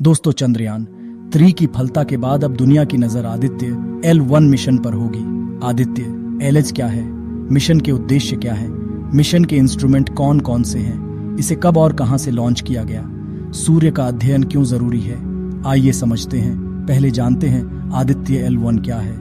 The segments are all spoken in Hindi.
दोस्तों, चंद्रयान 3 की फलता के बाद अब दुनिया की नजर आदित्य L1 मिशन पर होगी। आदित्य LH क्या है, मिशन के उद्देश्य क्या है, मिशन के इंस्ट्रूमेंट कौन कौन से हैं, इसे कब और कहां से लॉन्च किया गया, सूर्य का अध्ययन क्यों जरूरी है, आइए समझते हैं। पहले जानते हैं आदित्य L1 क्या है।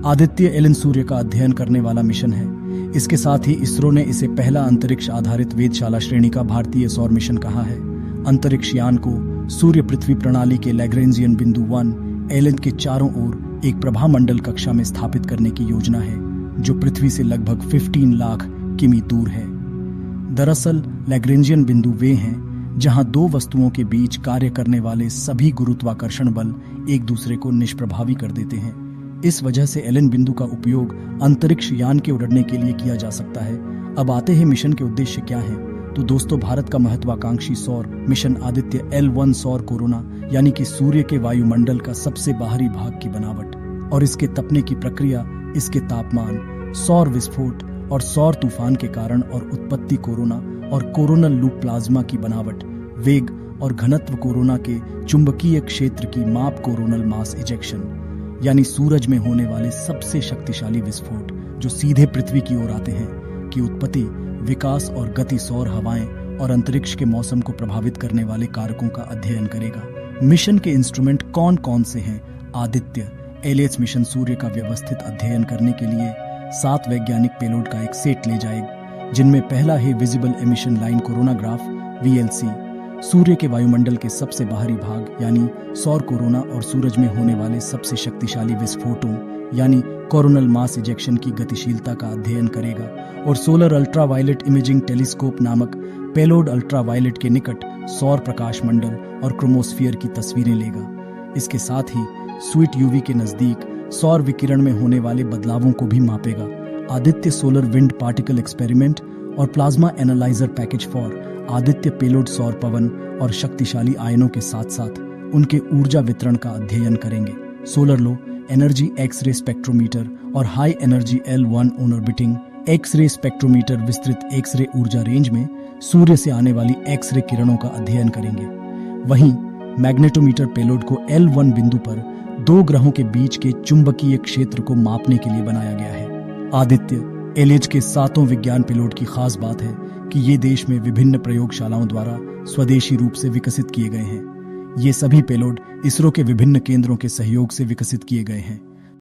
आदित्य L सूर्य का अध्ययन करने वाला मिशन है। इसके साथ ही इसरो ने इसे पहला अंतरिक्ष आधारित वेधशाला श्रेणी का भारतीय सौर मिशन कहा है। अंतरिक्ष यान को सूर्य पृथ्वी प्रणाली के लैग्रेंजियन बिंदु 1 LN के चारों ओर एक प्रभामंडल कक्षा में स्थापित करने की योजना है, जो पृथ्वी से लगभग 15 लाख किमी दूर है। दरअसल लैग्रेंजियन बिंदु वे हैं जहां दो वस्तुओं के बीच कार्य करने वाले सभी गुरुत्वाकर्षण बल एक दूसरे को निष्प्रभावी कर देते हैं। इस वजह से LN बिंदु का उपयोग अंतरिक्ष यान के उड़ने के लिए किया जा सकता है। अब आते हैं मिशन के उद्देश्य क्या हैं। तो दोस्तों, भारत का महत्वाकांक्षी सौर मिशन आदित्य L1 सौर कोरोना यानी कि सूर्य के वायुमंडल का सबसे बाहरी भाग की बनावट और इसके तपने की प्रक्रिया, इसके तापमान, सौर विस्फोट और सौर तूफान के कारण और उत्पत्ति कोरोना और कोरोनल लूप प्लाज्मा की बनावट, वेग और घनत्व कोरोना के चुंबकीय क्षेत्र की माप, कोरोनल मास इजेक्शन यानी सूरज में होने वाले सबसे शक्तिशाली विस्फोट जो सीधे पृथ्वी की ओर आते हैं की उत्पत्ति, विकास और गति, सौर हवाएं और अंतरिक्ष के मौसम को प्रभावित करने वाले कारकों का अध्ययन करेगा। मिशन के इंस्ट्रूमेंट कौन कौन से हैं। आदित्य LH मिशन सूर्य का व्यवस्थित अध्ययन करने के लिए 7 वैज्ञानिक पेलोड का एक सेट ले जाएगा, जिनमें पहला है visible emission line coronagraph VLC, सूर्य के वायुमंडल के सबसे बाहरी भाग यानी सौर कोरोना और सूरज में होने वाले सबसे शक्तिशाली विस्फोटों यानी कोरोनल मास इजेक्शन की गतिशीलता का अध्ययन करेगा, और सोलर अल्ट्रावायलेट इमेजिंग टेलीस्कोप नामक पेलोड अल्ट्रावायलेट के निकट सौर प्रकाश मंडल और क्रोमोस्फियर की तस्वीरें लेगा। इसके साथ ही स्वीट UV के नजदीक सौर विकिरण में होने वाले बदलावों को भी मापेगा। Aditya solar wind particle experiment और plasma analyser package for Aditya payload सौर पवन और शक्तिशाली आयनों के साथ साथ उनके ऊर्जा वितरण का अध्ययन करेंगे। Solar low energy X-ray spectrometer और high energy L1 orbiting X-ray spectrometer विस्तृत एक्स-रे ऊर्जा रेंज में सूर्य से आने वाली एक्स-रे किरणों का अध्ययन करेंगे। वहीं मैग्नेटोमीटर पेलोड को L1 बिंदु पर 2 ग्रहों के बीच के चुंबकीय क्षेत्र को मापने के लिए बनाया गया है। आदित्य LH के 7 विज्ञान पेलोड की खास बात है कि ये देश में विभिन्न प्रयोगशालाओं द्वारा स्वदेशी रूप से विकसित किए गए हैं। ये सभी पेलोड इसरो के विभिन्न केंद्रों के सहयोग से विकसित किए गए हैं।